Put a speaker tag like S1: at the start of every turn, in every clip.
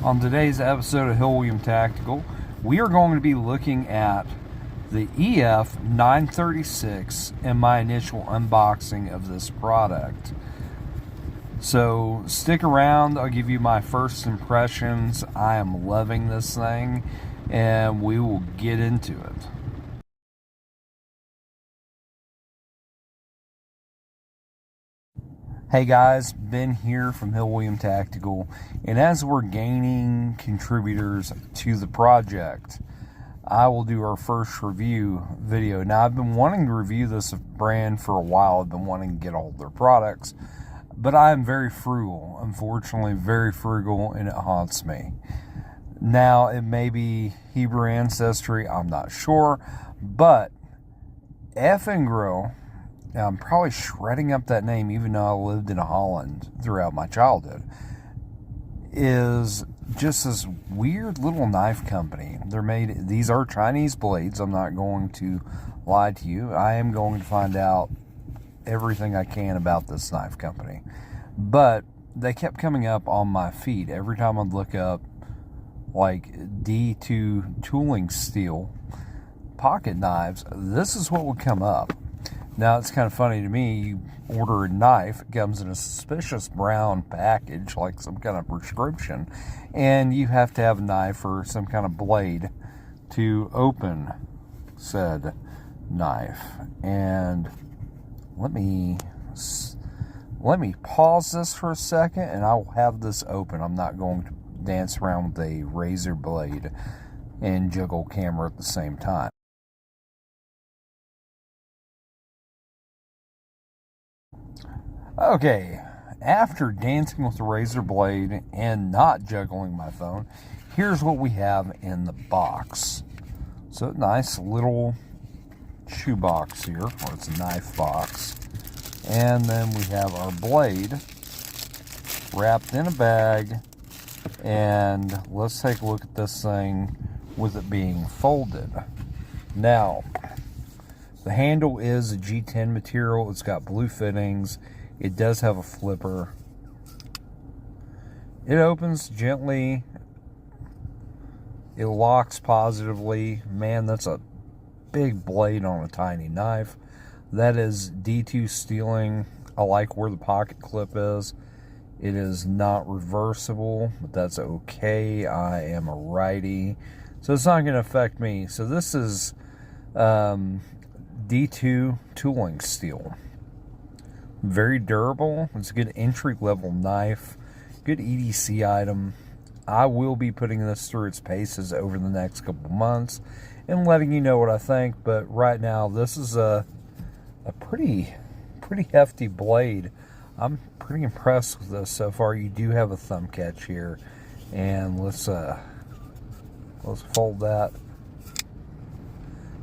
S1: On today's episode of Hill William Tactical, we are going to be looking at the EF936 in my initial unboxing of this product. So stick around, I'll give you my first impressions. I am loving this thing and we will get into it. Hey guys, Ben here from Hill William Tactical, and as we're gaining contributors to the project, I will do our first review video. Now, I've been wanting to review this brand for a while. I've been wanting to get all of their products, but I am very frugal, unfortunately very frugal, and it haunts me. Now, it may be Hebrew ancestry, I'm not sure, but EAFENGROW, now, I'm probably shredding up that name even though I lived in Holland throughout my childhood, is just this weird little knife company. These are Chinese blades. I'm not going to lie to you. I am going to find out everything I can about this knife company. But they kept coming up on my feed. Every time I'd look up like D2 tooling steel pocket knives, this is what would come up. Now, it's kind of funny to me, you order a knife, it comes in a suspicious brown package, like some kind of prescription, and you have to have a knife or some kind of blade to open said knife. And let me pause this for a second, and I'll have this open. I'm not going to dance around with a razor blade and juggle camera at the same time. Okay, after dancing with the razor blade and not juggling my phone, here's what we have in the box. So, nice little shoe box here, or it's a knife box. And then we have our blade wrapped in a bag. And let's take a look at this thing with it being folded. Now, the handle is a G10 material. It's got blue fittings. It does have a flipper. It opens gently. It locks positively. Man, that's a big blade on a tiny knife. That is D2 steeling. I like where the pocket clip is. It is not reversible, but that's okay. I am a righty, so it's not going to affect me. So this is D2 tooling steel. Very durable. It's a good entry-level knife. Good EDC item. I will be putting this through its paces over the next couple months and letting you know what I think. But right now, this is a pretty hefty blade. I'm pretty impressed with this so far. You do have a thumb catch here, and let's fold that.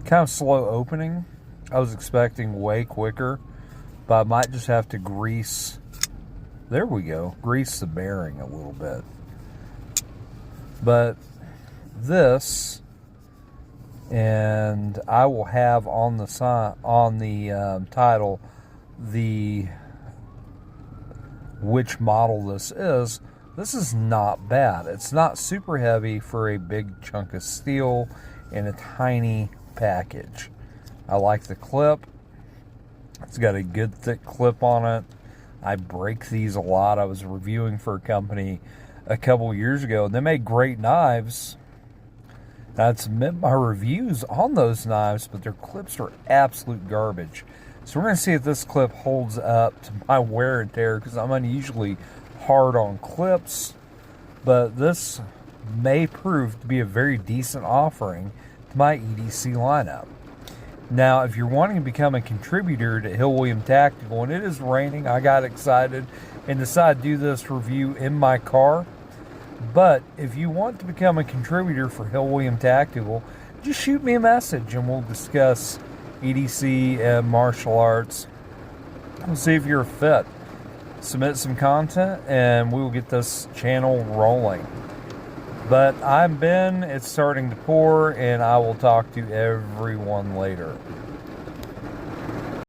S1: Kind of slow opening. I was expecting way quicker. But I might just have to grease, there we go, grease the bearing a little bit. But this, and I will have on the title which model this is. This is not bad. It's not super heavy for a big chunk of steel in a tiny package. I like the clip. It's got a good thick clip on it. I break these a lot. I was reviewing for a company a couple years ago, and they made great knives. I'd submit my reviews on those knives, but their clips are absolute garbage. So we're going to see if this clip holds up to my wear and tear, because I'm unusually hard on clips. But this may prove to be a very decent offering to my EDC lineup. Now, if you're wanting to become a contributor to Hill William Tactical, and it is raining, I got excited and decided to do this review in my car. But if you want to become a contributor for Hill William Tactical, just shoot me a message and we'll discuss EDC and martial arts. We'll see if you're a fit. Submit some content and we will get this channel rolling. But I'm Ben, it's starting to pour, and I will talk to everyone later.